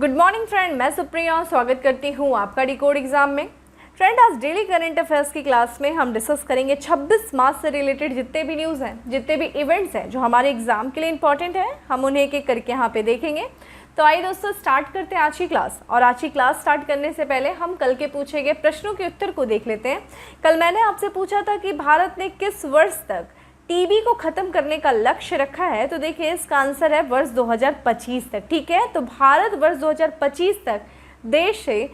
Good morning friend, मैं सुप्रिया स्वागत करती हूँ आपका डिकोड एग्जाम में। फ्रेंड, आज डेली करंट अफेयर्स की क्लास में हम डिस्कस करेंगे 26 मार्च से रिलेटेड जितने भी न्यूज़ हैं, जितने भी इवेंट्स हैं जो हमारे एग्जाम के लिए इंपॉर्टेंट है, हम उन्हें एक एक करके यहाँ पे देखेंगे। तो आइए दोस्तों स्टार्ट करते हैं आज की क्लास। और आज की क्लास स्टार्ट करने से पहले हम कल के पूछे गए प्रश्नों के उत्तर को देख लेते हैं। कल मैंने आपसे पूछा था कि भारत ने किस वर्ष तक टीबी को खत्म करने का लक्ष्य रखा है। तो देखिए इसका आंसर है वर्ष 2025 तक। ठीक है, तो भारत वर्ष 2025 तक देश से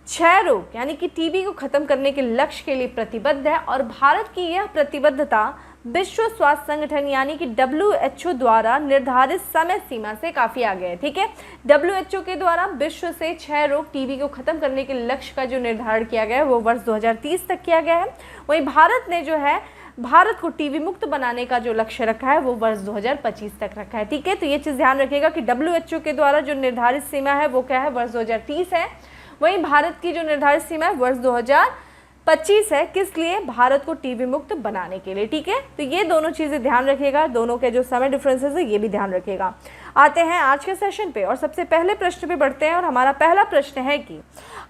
क्षय रोग यानी कि टीबी को खत्म करने के लक्ष्य के लिए प्रतिबद्ध है। और भारत की यह प्रतिबद्धता विश्व स्वास्थ्य संगठन यानी कि WHO द्वारा निर्धारित समय सीमा से काफ़ी आगे है। ठीक है, WHO के द्वारा विश्व से क्षय रोग टीबी को खत्म करने के लक्ष्य का जो निर्धारण किया गया है वो वर्ष 2030 तक किया गया है। वहीं भारत ने जो है भारत को टीबी मुक्त बनाने का जो लक्ष्य रखा है वो वर्ष 2025 तक रखा है। ठीक है, तो ये चीज़ ध्यान रखिएगा कि WHO के द्वारा जो निर्धारित सीमा है वो क्या है, वर्ष 2030 है। वहीं भारत की जो निर्धारित सीमा है वर्ष 2025 है। किस लिए? भारत को टीबी मुक्त बनाने के लिए। ठीक है, तो ये दोनों चीज़ें ध्यान रखिएगा, दोनों के जो समय डिफरेंसेस है ये भी ध्यान रखिएगा। आते हैं आज के सेशन पे और सबसे पहले प्रश्न पे बढ़ते हैं। और हमारा पहला प्रश्न है कि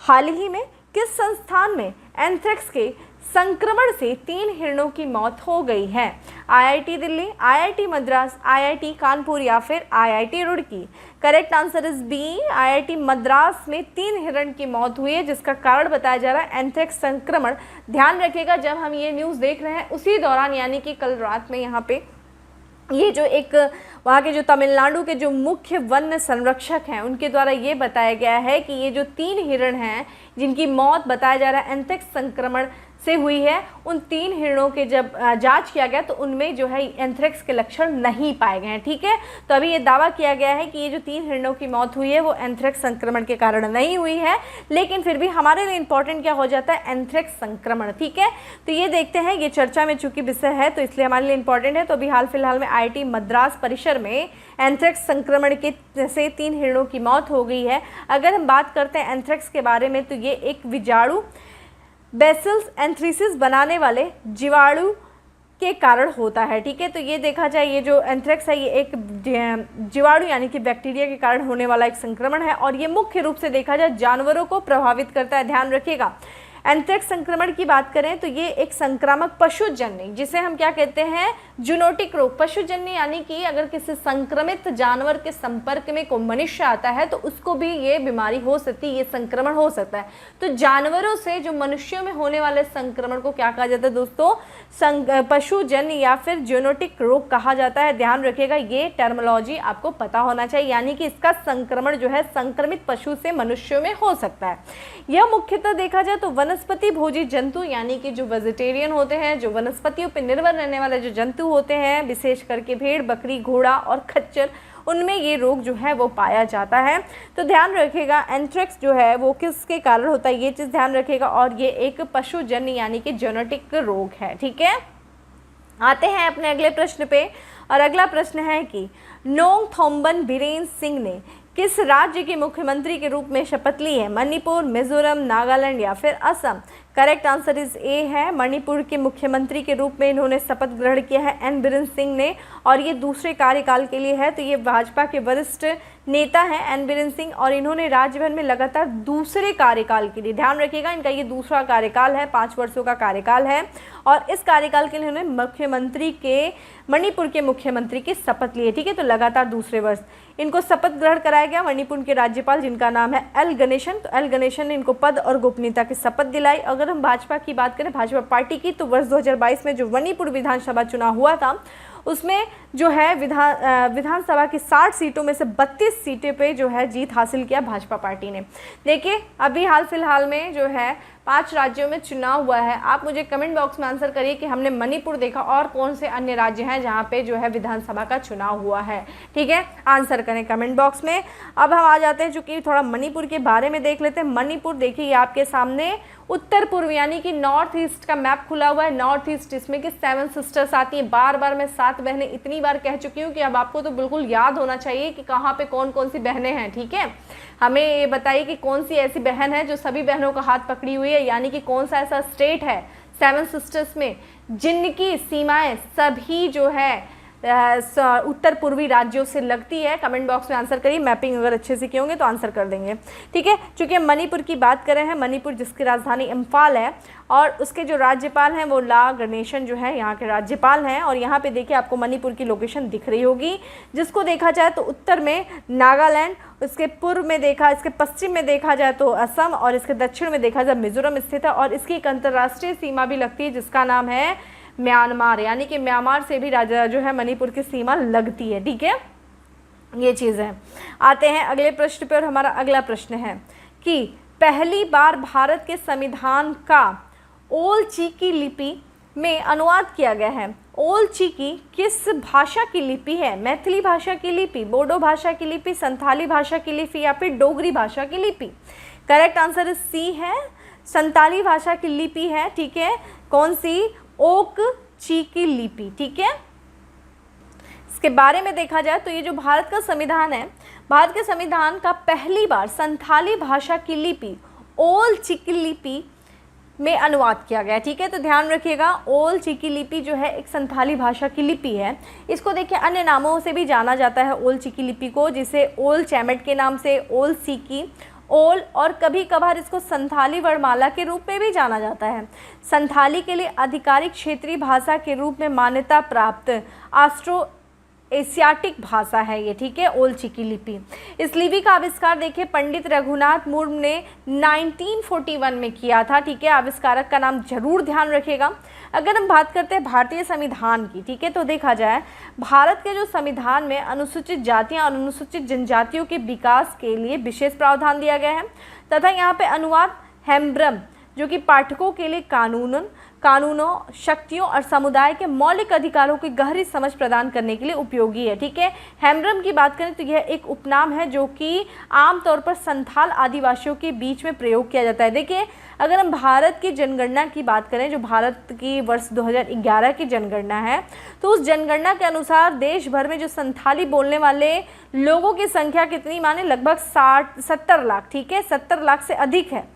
हाल ही में किस संस्थान में एंथ्रेक्स के संक्रमण से 3 हिरणों की मौत हो गई है? IIT Delhi, IIT Madras, IIT Kanpur या फिर IIT Roorkee. Correct answer is B, IIT Madras में 3 हिरण की मौत हुई है, जिसका कारण बताया जा रहा है एंथ्रेक्स संक्रमण। ध्यान रखिएगा जब हम ये न्यूज़ देख रहे हैं उसी दौरान यानी कि कल रात में यहाँ पे ये जो एक वहाँ के जो तमिलनाडु के जो मुख्य वन्य संरक्षक हैं उनके द्वारा ये बताया गया है कि ये जो 3 हिरण हैं जिनकी मौत बताया जा रहा है एंथ्रेक्स संक्रमण से हुई है, उन 3 हिरणों के जब जांच किया गया तो उनमें जो है एंथ्रेक्स के लक्षण नहीं पाए गए हैं। ठीक है, तो अभी ये दावा किया गया है कि ये जो 3 हिरणों की मौत हुई है वो एंथ्रेक्स संक्रमण के कारण नहीं हुई है, लेकिन फिर भी हमारे लिए इंपॉर्टेंट क्या हो जाता है, एंथ्रेक्स संक्रमण। ठीक है, तो ये देखते हैं, ये चर्चा में चूंकि विषय है तो इसलिए हमारे लिए इंपॉर्टेंट है। तो अभी हाल फिलहाल में IIT मद्रास परिसर में एंथ्रेक्स संक्रमण के से 3 हिरणों की मौत हो गई है। अगर हम बात करते हैं एंथ्रेक्स के बारे में तो ये एक विजाणु बेसिलस एंथ्रीसिस बनाने वाले जीवाणु के कारण होता है। ठीक है, तो ये देखा जाए ये जो एंथ्रेक्स है ये एक जीवाणु यानी कि बैक्टीरिया के कारण होने वाला एक संक्रमण है और ये मुख्य रूप से देखा जाए जानवरों को प्रभावित करता है। ध्यान रखिएगा, एंथ्रेक्स संक्रमण की बात करें तो ये एक संक्रामक पशुजन्य, जिसे हम क्या कहते हैं, जूनोटिक रोग। पशुजन्य यानी कि अगर किसी संक्रमित जानवर के संपर्क में कोई मनुष्य आता है तो उसको भी ये बीमारी हो सकती है, ये संक्रमण हो सकता है। तो जानवरों से जो मनुष्यों में होने वाले संक्रमण को क्या कहा जाता है दोस्तों, पशुजन्य या फिर जूनोटिक रोग कहा जाता है। ध्यान रखिएगा, ये टर्मिनोलॉजी आपको पता होना चाहिए, यानी कि इसका संक्रमण जो है संक्रमित पशु से मनुष्यों में हो सकता है। यह मुख्यतः देखा जाए तो वनस्पति भोजी जंतु यानी कि जो वेजिटेरियन होते हैं, जो वनस्पतियों पर निर्भर रहने वाले जो जंतु होते हैं, विशेष करके भेड़, बकरी, घोड़ा और खच्चर, उनमें ये रोग जो है वो पाया जाता है। तो ध्यान रखिएगा एंथ्रेक्स जो है वो किसके कारण होता है, ये चीज़ ध्यान रखिएगा। और ये एक पशुजन्य यानी कि जेनेटिक रोग है। ठीक है, आते हैं अपने अगले प्रश्न पे। और अगला प्रश्न है कि नोंगथोम्बन बीरेन सिंह ने किस राज्य के मुख्यमंत्री के रूप में शपथ ली है? मणिपुर, मिजोरम, नागालैंड या फिर Assam. Correct answer is a है, मणिपुर के मुख्यमंत्री के रूप में इन्होंने शपथ ग्रहण किया है एन बीरेन सिंह ने, और ये दूसरे कार्यकाल के लिए है। तो ये भाजपा के वरिष्ठ नेता हैं एन बीरेन सिंह और इन्होंने राज्य भर में लगातार दूसरे कार्यकाल के लिए, ध्यान रखिएगा इनका ये दूसरा कार्यकाल है, 5 वर्षों का कार्यकाल है और इस कार्यकाल के लिए उन्होंने मुख्यमंत्री के मणिपुर के मुख्यमंत्री की शपथ ली है। ठीक है, तो लगातार दूसरे वर्ष इनको शपथ ग्रहण कराया गया। मणिपुर के राज्यपाल जिनका नाम है एल गणेशन, तो एल गणेशन ने इनको पद और गोपनीयता की शपथ दिलाई। अगर हम भाजपा की बात करें, भाजपा पार्टी की, तो वर्ष 2022 में जो मणिपुर विधानसभा चुनाव हुआ था उसमें जो है विधानसभा की 60 सीटों में से 32 सीटें पे जो है जीत हासिल किया भाजपा पार्टी ने। देखिए अभी हाल फिलहाल में जो है 5 राज्यों में चुनाव हुआ है। आप मुझे कमेंट बॉक्स में आंसर करिए कि हमने मणिपुर देखा और कौन से अन्य राज्य हैं जहां पे जो है विधानसभा का चुनाव हुआ है। ठीक है, आंसर करें कमेंट बॉक्स में। अब हम आ जाते हैं चूंकि थोड़ा मणिपुर के बारे में देख लेते हैं। मणिपुर देखिए आपके सामने उत्तर पूर्व यानी कि नॉर्थ ईस्ट का मैप खुला हुआ है। नॉर्थ ईस्ट इसमें कि 7 सिस्टर्स आती हैं। बार बार मैं 7 बहनें इतनी बार कह चुकी हूँ कि अब आपको तो बिल्कुल याद होना चाहिए कि कहाँ पे कौन कौन सी बहनें हैं। ठीक है, हमें ये बताइए कि कौन सी ऐसी बहन है जो सभी बहनों का हाथ पकड़ी हुई है, यानी कि कौन सा ऐसा स्टेट है 7 सिस्टर्स में जिनकी सीमाएं सभी जो है उत्तर पूर्वी राज्यों से लगती है? कमेंट बॉक्स में आंसर करिए, मैपिंग अगर अच्छे से किए होंगे तो आंसर कर देंगे, ठीक है। चूँकि हम मणिपुर की बात कर रहे हैं, मणिपुर जिसकी राजधानी इम्फाल है और उसके जो राज्यपाल हैं वो ला गणेशन जो है यहाँ के राज्यपाल हैं। और यहाँ पे देखिए आपको मणिपुर की लोकेशन दिख रही होगी, जिसको देखा जाए तो उत्तर में नागालैंड, इसके पूर्व में इसके पश्चिम में देखा जाए तो असम और इसके दक्षिण में देखा जाए मिजोरम स्थित है। और इसकी एक अंतर्राष्ट्रीय सीमा भी लगती है जिसका नाम है म्यांमार, यानी कि म्यांमार से भी राज्य जो है मणिपुर की सीमा लगती है, ठीक है। ये चीज़ है। आते हैं अगले प्रश्न पर। हमारा अगला प्रश्न है कि पहली बार भारत के संविधान का ओल चिकी लिपि में अनुवाद किया गया है। ओल चिकी किस भाषा की लिपि है? मैथिली भाषा की लिपि, बोडो भाषा की लिपि, संथाली भाषा की लिपि या फिर डोगरी भाषा की लिपि? करेक्ट आंसर सी है, संथाली भाषा की लिपि है, ठीक है। कौन सी? ओक चिकी लिपि, ठीक है। इसके बारे में देखा जाए तो ये जो भारत का संविधान है, भारत के संविधान का पहली बार संथाली भाषा की लिपि ओल चिकी लिपि में अनुवाद किया गया, ठीक है। तो ध्यान रखिएगा, ओल चिकी लिपि जो है एक संथाली भाषा की लिपि है। इसको देखिए अन्य नामों से भी जाना जाता है ओल चिकी लिपि को, जिसे ओल चैमेट के नाम से, ओल सिकी, ओल, और कभी कभार इसको संथाली वर्णमाला के रूप में भी जाना जाता है। संथाली के लिए आधिकारिक क्षेत्रीय भाषा के रूप में मान्यता प्राप्त ऑस्ट्रो एशियाटिक भाषा है ये, ठीक है, ओल चिकी लिपि। इस लिपि का आविष्कार देखिए पंडित रघुनाथ मुर्मू ने 1941 में किया था, ठीक है। आविष्कारक का नाम जरूर ध्यान रखिएगा। अगर हम बात करते हैं भारतीय संविधान की, ठीक है, तो देखा जाए भारत के जो संविधान में अनुसूचित जातियां और अनुसूचित जनजातियों के विकास के लिए विशेष प्रावधान दिया गया है तथा यहाँ पे अनुवाद हेम्ब्रम जो कि पाठकों के लिए कानूनों, शक्तियों और समुदाय के मौलिक अधिकारों की गहरी समझ प्रदान करने के लिए उपयोगी है, ठीक है। हेम्ब्रम की बात करें तो यह एक उपनाम है जो कि आमतौर पर संथाल आदिवासियों के बीच में प्रयोग किया जाता है। देखिए अगर हम भारत की जनगणना की बात करें, जो भारत की वर्ष 2011 की जनगणना है, तो उस जनगणना के अनुसार देश भर में जो संथाली बोलने वाले लोगों की संख्या कितनी माने? लगभग 70 लाख, ठीक है, 70 लाख से अधिक है।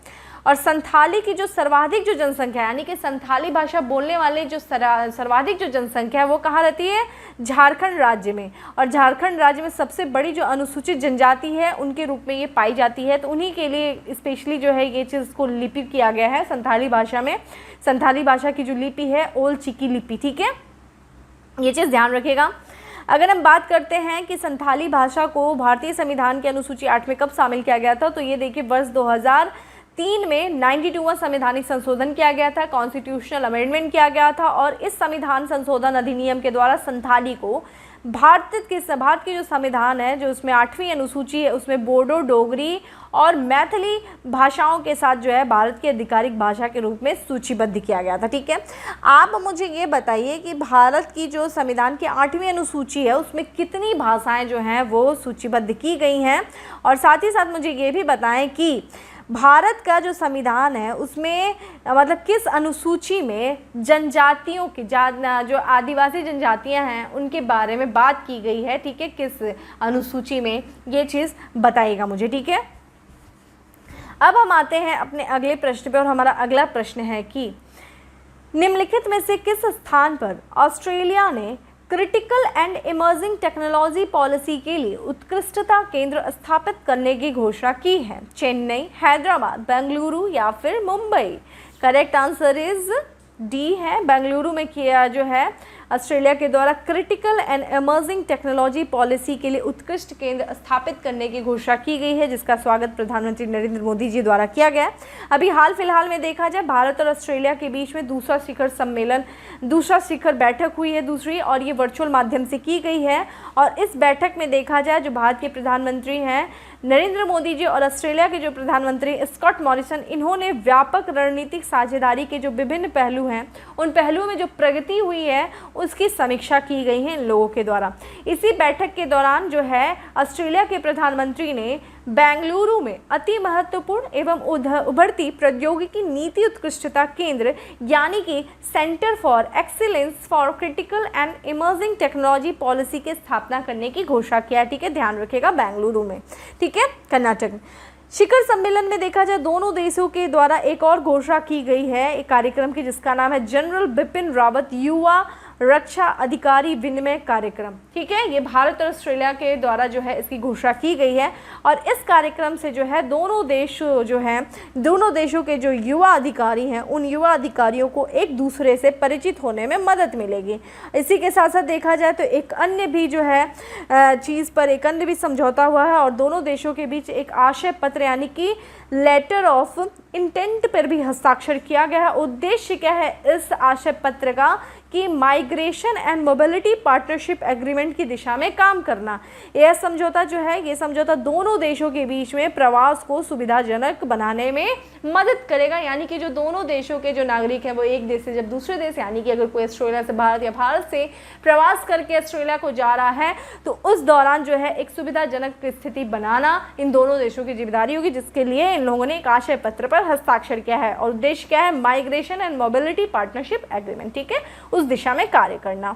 और संथाली की जो सर्वाधिक जो जनसंख्या यानी कि संथाली भाषा बोलने वाले जो सर्वाधिक जो जनसंख्या है वो कहाँ रहती है? झारखंड राज्य में। और झारखंड राज्य में सबसे बड़ी जो अनुसूचित जनजाति है उनके रूप में ये पाई जाती है, तो उन्हीं के लिए स्पेशली जो है ये चीज़ को लिपि किया गया है संथाली भाषा में। संथाली भाषा की जो लिपि है ओल चिकी लिपि, ठीक है, ये चीज़ ध्यान रखिएगा। अगर हम बात करते हैं कि संथाली भाषा को भारतीय संविधान की अनुसूची 8 में कब शामिल किया गया था, तो ये देखिए वर्ष 2003 में 92वां संवैधानिक संशोधन किया गया था, कॉन्स्टिट्यूशनल अमेंडमेंट किया गया था। और इस संविधान संशोधन अधिनियम के द्वारा संथाली को भारत की जो संविधान है, जो उसमें 8वीं अनुसूची है, उसमें बोडो, डोगरी और मैथिली भाषाओं के साथ जो है भारत की आधिकारिक भाषा के रूप में सूचीबद्ध किया गया था, ठीक है। आप मुझे ये बताइए कि भारत की जो संविधान की 8वीं अनुसूची है उसमें कितनी भाषाएं जो हैं वो सूचीबद्ध की गई हैं, और साथ ही साथ मुझे ये भी बताएं कि भारत का जो संविधान है उसमें मतलब किस अनुसूची में जनजातियों की जो आदिवासी जनजातियां हैं उनके बारे में बात की गई है, ठीक है, किस अनुसूची में, ये चीज़ बताइएगा मुझे, ठीक है। अब हम आते हैं अपने अगले प्रश्न पे, और हमारा अगला प्रश्न है कि निम्नलिखित में से किस स्थान पर ऑस्ट्रेलिया ने critical and emerging technology policy के लिए उत्कृष्टता केंद्र स्थापित करने की घोषणा की है? चेन्नई, हैदराबाद, बेंगलुरु या फिर Mumbai? Correct answer is D है, बेंगलुरु में किया जो है ऑस्ट्रेलिया के द्वारा critical and emerging technology policy के लिए उत्कृष्ट केंद्र स्थापित करने की घोषणा की गई है, जिसका स्वागत प्रधानमंत्री नरेंद्र मोदी जी द्वारा किया गया। अभी हाल फिलहाल में देखा जाए भारत और ऑस्ट्रेलिया के बीच में दूसरा शिखर बैठक हुई है दूसरी, और ये वर्चुअल माध्यम से की गई है। और इस बैठक में देखा जाए जो भारत के प्रधानमंत्री हैं नरेंद्र मोदी जी और ऑस्ट्रेलिया के जो प्रधानमंत्री स्कॉट मॉरिसन, इन्होंने व्यापक रणनीतिक साझेदारी के जो विभिन्न पहलू हैं उन पहलुओं में जो प्रगति हुई है उसकी समीक्षा की गई है इन लोगों के द्वारा। इसी बैठक के दौरान जो है ऑस्ट्रेलिया के प्रधानमंत्री ने बेंगलुरु में अति महत्वपूर्ण एवं उभरती प्रौद्योगिकी नीति उत्कृष्टता केंद्र यानी कि centre for excellence for critical and emerging technology policy की स्थापना करने की घोषणा किया, ठीक है, ध्यान रखिएगा, बेंगलुरु में, ठीक है, कर्नाटक। शिखर सम्मेलन में देखा जाए दोनों देशों के द्वारा एक और घोषणा की गई है एक कार्यक्रम की, जिसका नाम है जनरल बिपिन रावत युवा रक्षा अधिकारी विनिमय कार्यक्रम। ठीक है, ये भारत और ऑस्ट्रेलिया के द्वारा जो है इसकी घोषणा की गई है और इस कार्यक्रम से जो है दोनों देशों के जो युवा अधिकारी हैं उन युवा अधिकारियों को एक दूसरे से परिचित होने में मदद मिलेगी। इसी के साथ साथ देखा जाए तो एक अन्य भी जो है चीज़ पर एक अन्य भी समझौता हुआ है और दोनों देशों के बीच एक आशय पत्र यानी कि लेटर ऑफ इंटेंट पर भी हस्ताक्षर किया गया है। उद्देश्य क्या है इस आशय पत्र का कि migration and mobility partnership agreement की दिशा में काम करना। यह समझौता जो है ये समझौता दोनों देशों के बीच में प्रवास को सुविधाजनक बनाने में मदद करेगा, यानी कि जो दोनों देशों के जो नागरिक हैं वो एक देश से जब दूसरे देश यानी कि अगर कोई ऑस्ट्रेलिया से भारत या भारत से प्रवास करके ऑस्ट्रेलिया को जा रहा है तो उस दौरान जो है एक सुविधाजनक स्थिति बनाना इन दोनों देशों की जिम्मेदारी होगी, जिसके लिए इन लोगों ने एक आशय पत्र पर हस्ताक्षर किया है। और उद्देश्य क्या है? Migration and mobility partnership agreement. ठीक है, उस दिशा में कार्य करना।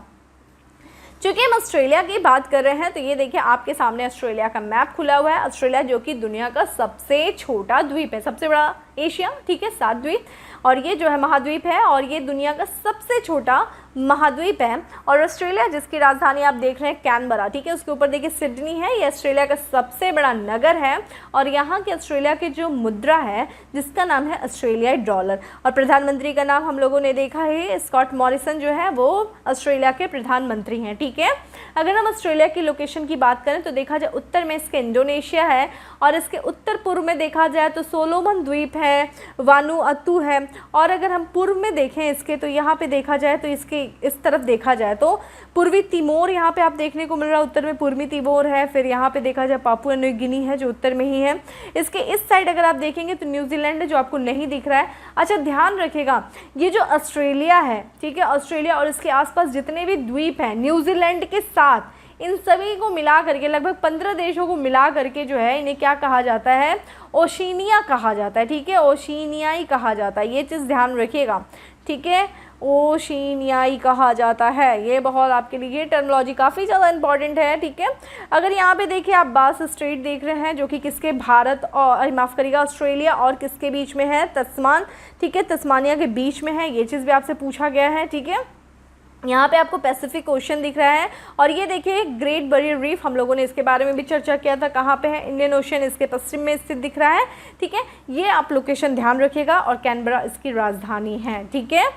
चूंकि हम ऑस्ट्रेलिया की बात कर रहे हैं तो ये देखिए आपके सामने ऑस्ट्रेलिया का मैप खुला हुआ है। ऑस्ट्रेलिया जो कि दुनिया का सबसे छोटा द्वीप है, सबसे बड़ा एशिया, ठीक है, 7 द्वीप, और ये जो है महाद्वीप है और ये दुनिया का सबसे छोटा महाद्वीप है। और ऑस्ट्रेलिया जिसकी राजधानी आप देख रहे हैं कैनबरा, ठीक है, उसके ऊपर देखिए सिडनी है, ये ऑस्ट्रेलिया का सबसे बड़ा नगर है और यहाँ के ऑस्ट्रेलिया की जो मुद्रा है जिसका नाम है ऑस्ट्रेलियाई डॉलर। और प्रधानमंत्री का नाम हम लोगों ने देखा है, स्कॉट मॉरिसन जो है वो ऑस्ट्रेलिया के प्रधानमंत्री हैं। ठीक है, अगर हम ऑस्ट्रेलिया की लोकेशन की बात करें तो देखा जाए उत्तर में इसके इंडोनेशिया है और इसके उत्तर पूर्व में देखा जाए तो सोलोमन द्वीप है, वानुअतु है, और अगर हम पूर्व में देखें इसके तो यहाँ पे देखा जाए तो इसके इस तरफ देखा जाए तो पूर्वी तिमोर यहाँ पे आप देखने को मिल रहा है, उत्तर में पूर्वी तिमोर है, फिर यहाँ पे देखा जाए पापुआ न्यू गिनी है जो उत्तर में ही है। इसके इस साइड अगर आप देखेंगे तो न्यूजीलैंड है जो आपको नहीं दिख रहा है। अच्छा ध्यान रखिएगा ये जो ऑस्ट्रेलिया है, ठीक है, ऑस्ट्रेलिया और इसके आसपास जितने भी द्वीप हैं न्यूजीलैंड के साथ, इन सभी को मिला करके लगभग 15 देशों को मिला करके जो है इन्हें क्या कहा जाता है? ओशिनिया कहा जाता है। ठीक है, ओशिनियाई कहा जाता है, ये चीज़ ध्यान रखिएगा। ठीक है, ओशिनियाई कहा जाता है, ये बहुत आपके लिए ये टर्मिनोलॉजी काफ़ी ज़्यादा इंपॉर्टेंट है। ठीक है, अगर यहाँ पे देखिए आप बास स्ट्रेट देख रहे हैं जो कि किसके भारत और माफ़ करिएगा ऑस्ट्रेलिया और किसके बीच में है? तस्मान। ठीक है, तस्मानिया के बीच में है, ये चीज़ भी आपसे पूछा गया है। ठीक है, यहाँ पे आपको पैसिफिक ओशन दिख रहा है और ये देखिए ग्रेट बैरियर रीफ, हम लोगों ने इसके बारे में भी चर्चा किया था, कहाँ पे है? इंडियन ओशन इसके पश्चिम में स्थित दिख रहा है। ठीक है, ये आप लोकेशन ध्यान रखिएगा और कैनबरा इसकी राजधानी है। ठीक है,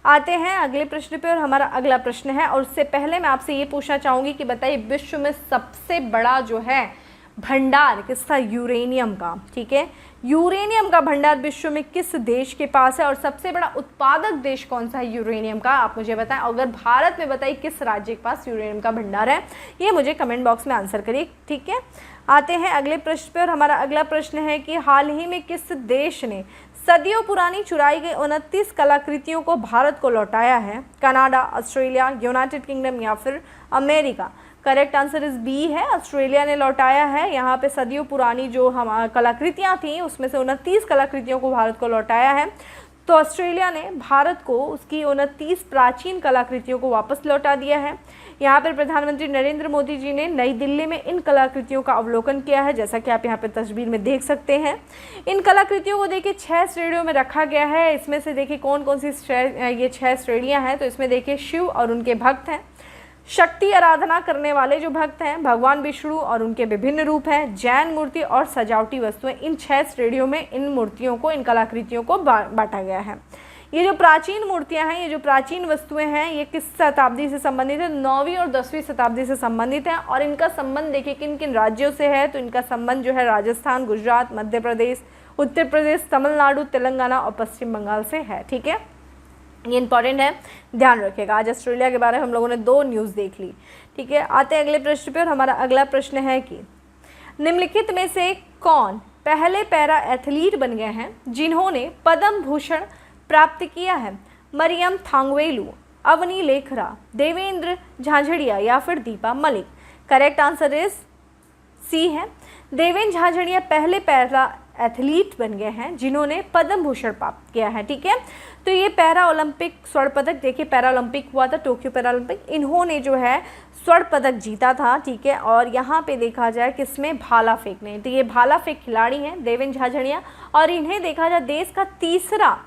आते हैं अगले प्रश्न पे और हमारा अगला प्रश्न है, और उससे पहले मैं आपसे ये पूछना चाहूँगी कि बताइए विश्व में सबसे बड़ा जो है भंडार किसका? यूरेनियम का। ठीक है, यूरेनियम का भंडार विश्व में किस देश के पास है और सबसे बड़ा उत्पादक देश कौन सा है यूरेनियम का? आप मुझे बताएं। अगर भारत में बताइए किस राज्य के पास यूरेनियम का भंडार है, ये मुझे कमेंट बॉक्स में आंसर करिए। ठीक है, आते हैं अगले प्रश्न पे और हमारा अगला प्रश्न है कि हाल ही में किस देश ने सदियों पुरानी चुराई गई 29 कलाकृतियों को भारत को लौटाया है? कनाडा, ऑस्ट्रेलिया, यूनाइटेड किंगडम या फिर अमेरिका? करेक्ट आंसर इस बी है, ऑस्ट्रेलिया ने लौटाया है। यहाँ पे सदियों पुरानी जो हम कलाकृतियाँ थीं उसमें से 29 कलाकृतियों को भारत को लौटाया है। तो ऑस्ट्रेलिया ने भारत को उसकी 29 प्राचीन कलाकृतियों को वापस लौटा दिया है। यहाँ पर प्रधानमंत्री नरेंद्र मोदी जी ने नई दिल्ली में इन कलाकृतियों का अवलोकन किया है, जैसा कि आप यहाँ पे तस्वीर में देख सकते हैं। इन कलाकृतियों को देखिए 6 श्रेणियों में रखा गया है। इसमें से देखिए कौन कौन सी ये 6 श्रेणियाँ हैं, तो इसमें देखिए शिव और उनके भक्त हैं, शक्ति आराधना करने वाले जो भक्त हैं, भगवान विष्णु और उनके विभिन्न रूप हैं, जैन मूर्ति और सजावटी वस्तुएं। इन 6 श्रेणियों में इन मूर्तियों को, इन कलाकृतियों को बांटा गया है। ये जो प्राचीन मूर्तियां हैं, ये जो प्राचीन वस्तुएं हैं, ये किस शताब्दी से संबंधित है? 9वीं और 10वीं शताब्दी से संबंधित है। और इनका संबंध देखिए किन किन राज्यों से है, तो इनका संबंध जो है राजस्थान, गुजरात, मध्य प्रदेश, उत्तर प्रदेश, तमिलनाडु, तेलंगाना और पश्चिम बंगाल से है। ठीक है, ये इंपॉर्टेंट है, ध्यान रखिएगा। आज ऑस्ट्रेलिया के बारे में हम लोगों ने 2 न्यूज़ देख ली। ठीक है, आते हैं अगले प्रश्न पे और हमारा अगला प्रश्न है कि निम्नलिखित में से कौन पहले पैरा एथलीट बन गए हैं जिन्होंने पद्म भूषण प्राप्त किया है? मरियम थांगवेलू, अवनी लेखरा, देवेंद्र झाझड़िया या फिर Deepa Malik? Correct answer is C है, देवेंद्र झाझड़िया पहले पैरा एथलीट बन गए हैं जिन्होंने पद्म भूषण प्राप्त किया है। ठीक है, तो ये पैरा ओलंपिक स्वर्ण पदक, देखिए पैरा ओलंपिक हुआ था, टोक्यो पैरा ओलंपिक, इन्होंने जो है स्वर्ण पदक जीता था। ठीक है, और यहाँ पे देखा जाए किसमें? भाला फेंकने, तो ये भाला फेंक खिलाड़ी हैं देवेंद्र झाझड़िया, और इन्हें देखा जाए देश का तीसरा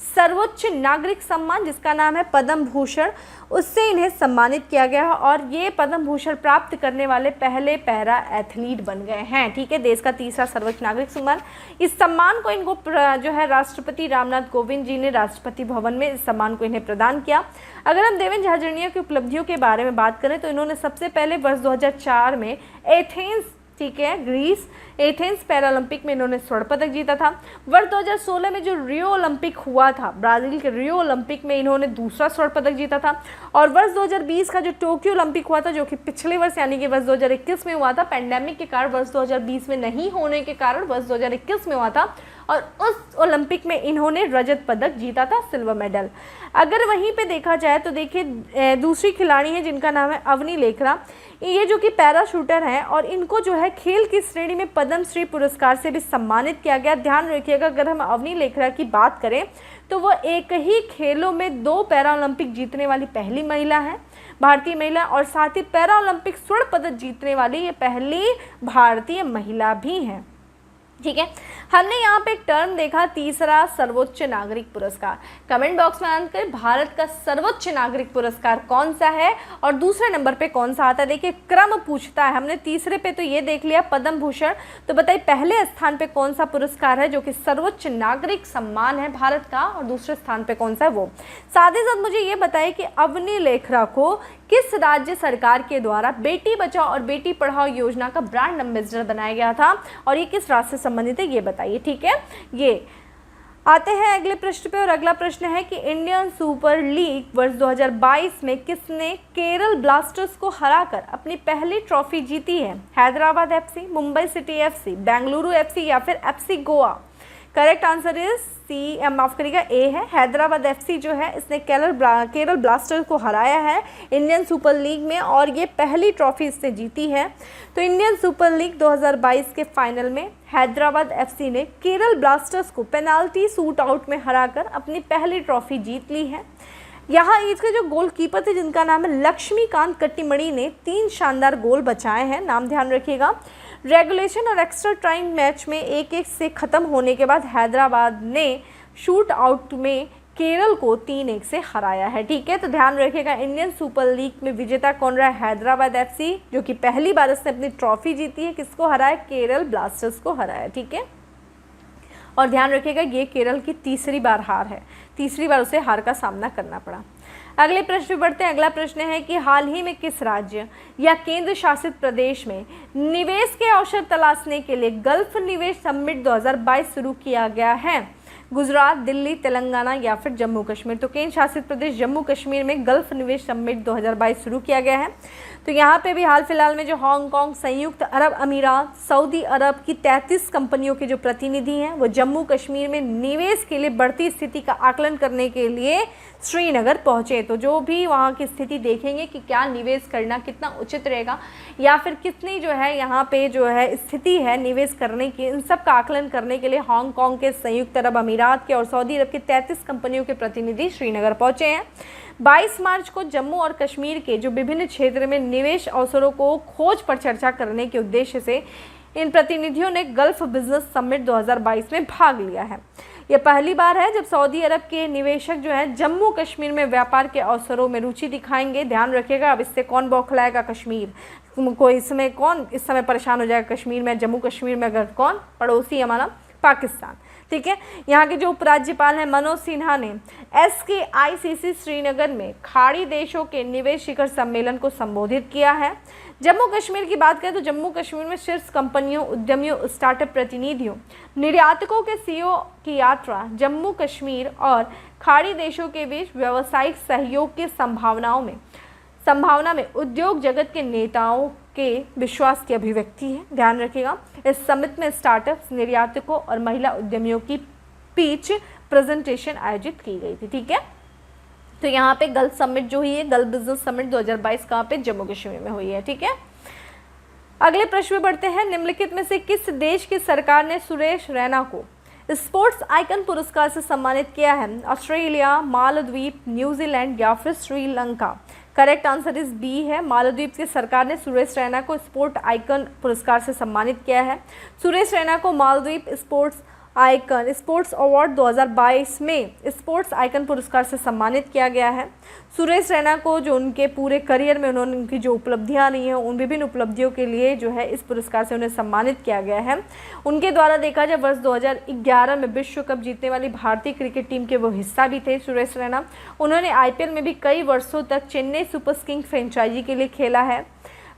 सर्वोच्च नागरिक सम्मान जिसका नाम है पद्म भूषण, उससे इन्हें सम्मानित किया गया है और ये पद्म भूषण प्राप्त करने वाले पहले पैरा एथलीट बन गए हैं। ठीक है, देश का तीसरा सर्वोच्च नागरिक सम्मान। इस सम्मान को इनको जो है राष्ट्रपति रामनाथ कोविंद जी ने राष्ट्रपति भवन में इस सम्मान को इन्हें प्रदान किया। अगर हम देवेंद्र झाझड़िया की उपलब्धियों के बारे में बात करें तो इन्होंने सबसे पहले वर्ष 2004 में एथेंस, ठीक है, ग्रीस, एथेंस पैरालंपिक में इन्होंने स्वर्ण पदक जीता था। वर्ष 2016 में जो रियो ओलंपिक हुआ था, ब्राजील के रियो ओलंपिक में इन्होंने दूसरा स्वर्ण पदक जीता था। और वर्ष 2020 का जो टोक्यो ओलंपिक हुआ था, जो कि पिछले वर्ष यानी कि वर्ष 2021 में हुआ था, पैंडेमिक के कारण वर्ष 2020 में नहीं होने के कारण वर्ष 2021 में हुआ था, और उस ओलंपिक में इन्होंने रजत पदक जीता था, सिल्वर मेडल। अगर वहीं पे देखा जाए तो देखिए दूसरी खिलाड़ी है जिनका नाम है अवनी लेखरा, ये जो कि पैरा शूटर हैं और इनको जो है खेल की श्रेणी में पद्मश्री पुरस्कार से भी सम्मानित किया गया। ध्यान रखिएगा, अगर हम अवनी लेखरा की बात करें तो वो एक ही खेलों में 2 पैरा ओलंपिक जीतने वाली पहली महिला है, भारतीय महिला, और साथ ही पैरा ओलंपिक स्वर्ण पदक जीतने वाली ये पहली भारतीय महिला भी हैं। ठीक है, हमने यहाँ पे एक टर्म देखा, तीसरा सर्वोच्च नागरिक पुरस्कार। कमेंट बॉक्स में आकर भारत का सर्वोच्च नागरिक पुरस्कार कौन सा है और दूसरे नंबर पे कौन सा आता है। देखिए क्रम पूछता है, हमने तीसरे पे तो ये देख लिया पद्म भूषण, तो बताइए पहले स्थान पे कौन सा पुरस्कार है जो कि सर्वोच्च नागरिक सम्मान है भारत का, और दूसरे स्थान पे कौन सा है वो। साथ ही साथ मुझे ये बताइए कि अवनी लेखरा को किस राज्य सरकार के द्वारा बेटी बचाओ और बेटी पढ़ाओ योजना का ब्रांड एम्बेसडर बनाया गया था, और ये किस राज्य से संबंधित है ये बताइए। ठीक है, ये आते हैं अगले प्रश्न पे, और अगला प्रश्न है कि इंडियन सुपर लीग वर्ष 2022 में किसने केरल ब्लास्टर्स को हराकर अपनी पहली ट्रॉफी जीती है। Hyderabad FC, Mumbai city FC, Bengaluru FC या फिर FC Goa. Correct answer is C, माफ करिएगा, ए है, हैदराबाद एफसी जो है इसने केरल ब्लास्टर्स को हराया है इंडियन सुपर लीग में, और ये पहली ट्रॉफी इसने जीती है। तो इंडियन सुपर लीग 2022 के फाइनल में हैदराबाद एफसी ने केरल ब्लास्टर्स को पेनाल्टी शूट आउट में हराकर अपनी पहली ट्रॉफी जीत ली है। यहाँ इसके जो गोलकीपर थे जिनका नाम है लक्ष्मीकांत कट्टीमणि ने 3 शानदार गोल बचाए हैं, नाम ध्यान रखिएगा। रेगुलेशन और एक्स्ट्रा टाइम मैच में 1-1 से ख़त्म होने के बाद हैदराबाद ने शूट आउट में केरल को 3-1 से हराया है। ठीक है, तो ध्यान रखिएगा इंडियन सुपर लीग में विजेता कौन रहा है, हैदराबाद एफसी, जो कि पहली बार इसने अपनी ट्रॉफी जीती है। किसको हराया, केरल ब्लास्टर्स को हराया। ठीक है, और ध्यान रखिएगा ये केरल की तीसरी बार हार है, तीसरी बार उसे हार का सामना करना पड़ा। अगले प्रश्न पे बढ़ते हैं। अगला प्रश्न है कि हाल ही में किस राज्य या केंद्र शासित प्रदेश में निवेश के अवसर तलाशने के लिए गल्फ निवेश समिट 2022 शुरू किया गया है। गुजरात, दिल्ली, तेलंगाना या फिर जम्मू कश्मीर। तो केंद्र शासित प्रदेश जम्मू कश्मीर में गल्फ निवेश समिट 2022 शुरू किया गया है। तो यहाँ पे भी हाल फिलहाल में जो हांगकांग, संयुक्त अरब अमीरात, सऊदी अरब की 33 कंपनियों के जो प्रतिनिधि हैं वो जम्मू कश्मीर में निवेश के लिए बढ़ती स्थिति का आकलन करने के लिए श्रीनगर पहुँचे। तो जो भी वहाँ की स्थिति देखेंगे कि क्या निवेश करना कितना उचित रहेगा या फिर कितनी जो है यहाँ पे जो है स्थिति है निवेश करने की, इन सब का आकलन करने के लिए हांगकांग के, संयुक्त अरब अमीरात के और सऊदी अरब की 33 कंपनियों के प्रतिनिधि श्रीनगर पहुँचे हैं। 22 मार्च को जम्मू और कश्मीर के जो विभिन्न क्षेत्र में निवेश अवसरों को खोज पर चर्चा करने के उद्देश्य से इन प्रतिनिधियों ने गल्फ बिजनेस समिट 2022 में भाग लिया है। यह पहली बार है जब सऊदी अरब के निवेशक जो है जम्मू कश्मीर में व्यापार के अवसरों में रुचि दिखाएंगे। ध्यान रखिएगा, अब इससे कौन बौखलाएगा, कश्मीर कोई इसमें कौन इस समय परेशान हो जाएगा कश्मीर में, जम्मू कश्मीर में, अगर कौन पड़ोसी हमारा पाकिस्तान। ठीक है, यहाँ के जो उपराज्यपाल हैं मनोज सिन्हा ने SKICC श्रीनगर में खाड़ी देशों के निवेश शिखर सम्मेलन को संबोधित किया है। जम्मू कश्मीर की बात करें तो जम्मू कश्मीर में शीर्ष कंपनियों, उद्यमियों, स्टार्टअप प्रतिनिधियों, निर्यातकों के CEO की यात्रा जम्मू कश्मीर और खाड़ी देशों के बीच व्यावसायिक सहयोग की संभावना में उद्योग जगत के नेताओं के विश्वास की अभिव्यक्ति है। ध्यान रखिएगा, इस समिट में स्टार्टअप्स, निर्यातकों और महिला उद्यमियों की पिच प्रेजेंटेशन आयोजित की गई थी। ठीक है, तो यहाँ पे गल्फ समिट जो हुई है, गल्फ बिजनेस समिट 2022 कहाँ पे, जम्मू कश्मीर में हुई है। ठीक है, अगले प्रश्न में बढ़ते हैं। निम्नलिखित में से किस देश की सरकार ने सुरेश रैना को स्पोर्ट्स आइकन पुरस्कार से सम्मानित किया है। ऑस्ट्रेलिया, मालदीव, न्यूजीलैंड या फिर Sri Lanka. Correct answer is B है, मालदीव की सरकार ने सुरेश रैना को स्पोर्ट आइकन पुरस्कार से सम्मानित किया है। सुरेश रैना को Maldives sports icon sports award 2022 में स्पोर्ट्स आइकन पुरस्कार से सम्मानित किया गया है। सुरेश रैना को जो उनके पूरे करियर में उन्होंने उनकी जो उपलब्धियां रही हैं उन विभिन्न उपलब्धियों के लिए जो है इस पुरस्कार से उन्हें सम्मानित किया गया है। उनके द्वारा देखा जाए वर्ष 2011 में विश्व कप जीतने वाली भारतीय क्रिकेट टीम के वो हिस्सा भी थे सुरेश रैना। उन्होंने IPL में भी कई वर्षों तक चेन्नई सुपर किंग्स फ्रेंचाइजी के लिए खेला है।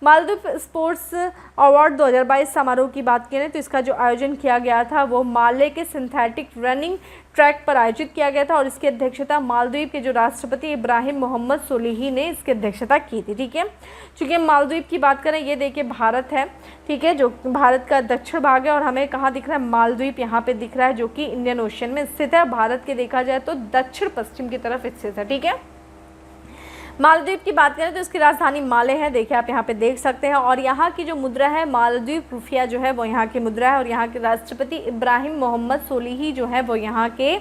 मालदीव स्पोर्ट्स अवार्ड 2022 समारोह की बात करें तो इसका जो आयोजन किया गया था वो माले के सिंथेटिक रनिंग ट्रैक पर आयोजित किया गया था और इसकी अध्यक्षता मालदीव के जो राष्ट्रपति इब्राहिम मोहम्मद सोलिही ने इसकी अध्यक्षता की थी। ठीक है, चूँकि मालदीव की बात करें, ये देखिए भारत है, ठीक है, जो भारत का दक्षिण भाग है और हमें कहाँ दिख रहा है, मालदीव यहाँ पे दिख रहा है जो कि इंडियन ओशन में स्थित है। भारत के देखा जाए तो दक्षिण पश्चिम की तरफ स्थित है। ठीक है, मालदीव की बात करें तो इसकी राजधानी माले है, देखिए आप यहाँ पे देख सकते हैं। और यहाँ की जो मुद्रा है मालदीव रुपया जो है वो यहाँ की मुद्रा है और यहाँ के राष्ट्रपति इब्राहिम मोहम्मद सोलिही जो है वो यहाँ के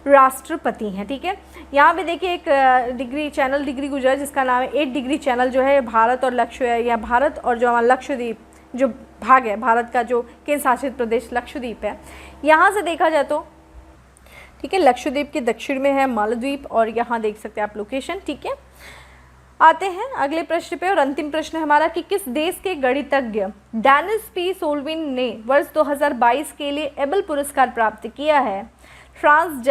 राष्ट्रपति हैं। ठीक है, यहाँ पे देखिए एक चैनल डिग्री गुजरा जिसका नाम है 8 डिग्री चैनल जो है भारत और भारत और जो हमारा लक्षद्वीप जो भाग है, भारत का जो केंद्र शासित प्रदेश लक्षद्वीप है, यहाँ से देखा जाए तो ठीक है लक्षद्वीप के दक्षिण में है मालदीव और यहाँ देख सकते हैं आप लोकेशन। ठीक है, आते हैं अगले प्रश्न पे और अंतिम प्रश्न है हमारा कि किस देश के गणितज्ञ डेनिस पी सोल्विन ने वर्ष 2022 के लिए एबल पुरस्कार प्राप्त किया है? फ्रांस,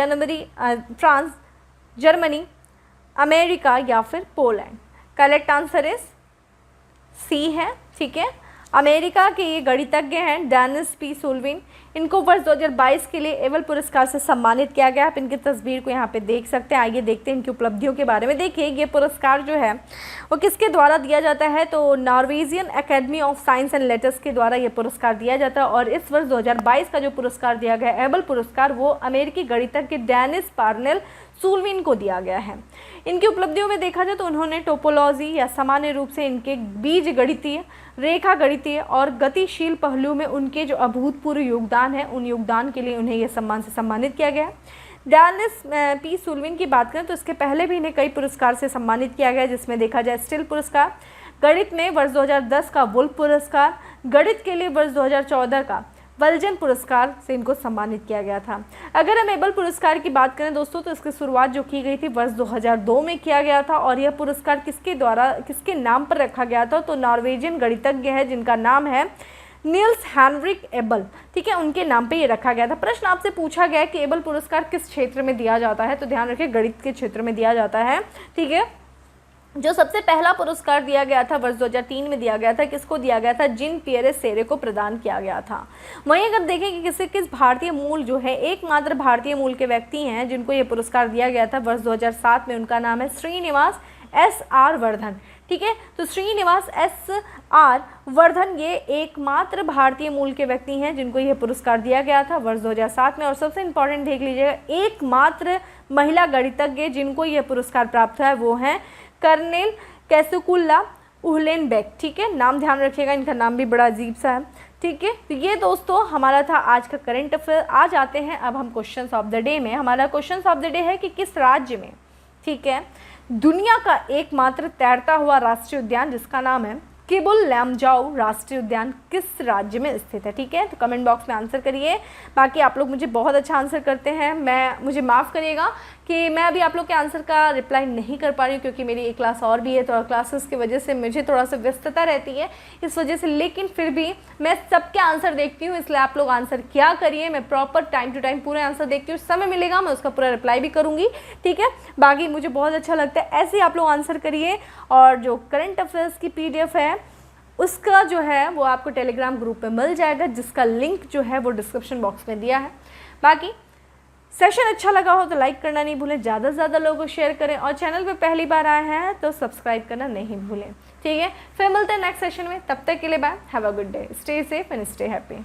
जर्मनी, अमेरिका या फिर Poland? Correct answer is C है। ठीक है, अमेरिका के ये गणितज्ञ हैं डेनिस पी सोल्विन। इनको वर्ष 2022 के लिए एबल पुरस्कार से सम्मानित किया गया। आप इनकी तस्वीर को यहाँ पे देख सकते हैं। आइए देखते हैं इनकी उपलब्धियों के बारे में। देखिए ये पुरस्कार जो है वो किसके द्वारा दिया जाता है, तो Norwegian academy of science and letters के द्वारा ये पुरस्कार दिया जाता है। और इस वर्ष 2022 का जो पुरस्कार दिया गया एबल पुरस्कार वो अमेरिकी गणितज्ञ डेनिस पार्नेल सोल्विन को दिया गया है। इनकी उपलब्धियों में देखा जाए तो उन्होंने टोपोलॉजी या सामान्य रूप से इनके बीज गणितीय, रेखा गणितीय और गतिशील पहलू में उनके जो अभूतपूर्व योगदान है उन योगदान के लिए उन्हें यह सम्मान से सम्मानित किया गया। डेनिस पी सोल्विन की बात करें तो इसके पहले भी इन्हें कई पुरस्कार से सम्मानित किया गया, जिसमें देखा जाए स्टील पुरस्कार, गणित में वर्ष 2010 का वुल्फ पुरस्कार, गणित के लिए वर्ष 2014 का वल्जन पुरस्कार से इनको सम्मानित किया गया था। अगर हम एबल पुरस्कार की बात करें दोस्तों तो इसकी शुरुआत जो की गई थी वर्ष 2002 में किया गया था और यह पुरस्कार किसके नाम पर रखा गया था, तो नॉर्वेजियन गणितज्ञ है जिनका नाम है नील्स हेनरिक एबल। ठीक है, उनके नाम पे ये रखा गया था। प्रश्न आपसे पूछा गया कि एबल पुरस्कार किस क्षेत्र में दिया जाता है, तो ध्यान रखिए गणित के क्षेत्र में दिया जाता है। ठीक है, जो सबसे पहला पुरस्कार दिया गया था वर्ष 2003 में दिया गया था, किसको दिया गया था, जीन पियरे सेरे को प्रदान किया गया था। वहीं अगर देखें कि किस भारतीय मूल जो है एकमात्र भारतीय मूल के व्यक्ति हैं जिनको ये पुरस्कार दिया गया था वर्ष 2007 में, उनका नाम है श्रीनिवास SR वर्धन। ठीक है, तो श्रीनिवास SR वर्धन ये एकमात्र भारतीय मूल के व्यक्ति हैं जिनको यह पुरस्कार दिया गया था वर्ष 2007 में। और सबसे इम्पॉर्टेंट देख लीजिएगा, एकमात्र महिला गणितज्ञ जिनको यह पुरस्कार प्राप्त हुआ है वो हैं कर्नेल कैसुकुल्ला उहलेनबेक। ठीक है, नाम ध्यान रखिएगा, इनका नाम भी बड़ा अजीब सा है। ठीक है, तो ये दोस्तों हमारा था आज का करंट अफेयर। आज आते हैं अब हम क्वेश्चंस ऑफ द डे में। हमारा क्वेश्चंस ऑफ द डे है कि किस राज्य में, ठीक है, दुनिया का एकमात्र तैरता हुआ राष्ट्रीय उद्यान जिसका नाम है केबुल लैमजाओ राष्ट्रीय उद्यान किस राज्य में स्थित है। ठीक है, तो कमेंट बॉक्स में आंसर करिए। बाकी आप लोग मुझे बहुत अच्छा आंसर करते हैं, मुझे माफ़ करिएगा कि मैं अभी आप लोग के आंसर का रिप्लाई नहीं कर पा रही हूँ क्योंकि मेरी एक क्लास और भी है, तो क्लासेस की वजह से मुझे थोड़ा सा व्यस्तता रहती है इस वजह से, लेकिन फिर भी मैं सबके आंसर देखती हूँ, इसलिए आप लोग आंसर क्या करिए, मैं प्रॉपर टाइम टू टाइम पूरे आंसर देखती हूँ, समय मिलेगा मैं उसका पूरा रिप्लाई भी करूँगी। ठीक है, बाकी मुझे बहुत अच्छा लगता है, ऐसे ही आप लोग आंसर करिए। और जो करंट अफेयर्स की PDF है उसका जो है वो आपको टेलीग्राम ग्रुप में मिल जाएगा, जिसका लिंक जो है वो डिस्क्रिप्शन बॉक्स में दिया है। बाकी सेशन अच्छा लगा हो तो लाइक करना नहीं भूलें, ज़्यादा से ज़्यादा लोगों को शेयर करें और चैनल पे पहली बार आए हैं तो सब्सक्राइब करना नहीं भूलें। ठीक है, फिर मिलते हैं नेक्स्ट सेशन में, तब तक के लिए bye, have a good day, stay safe and stay happy.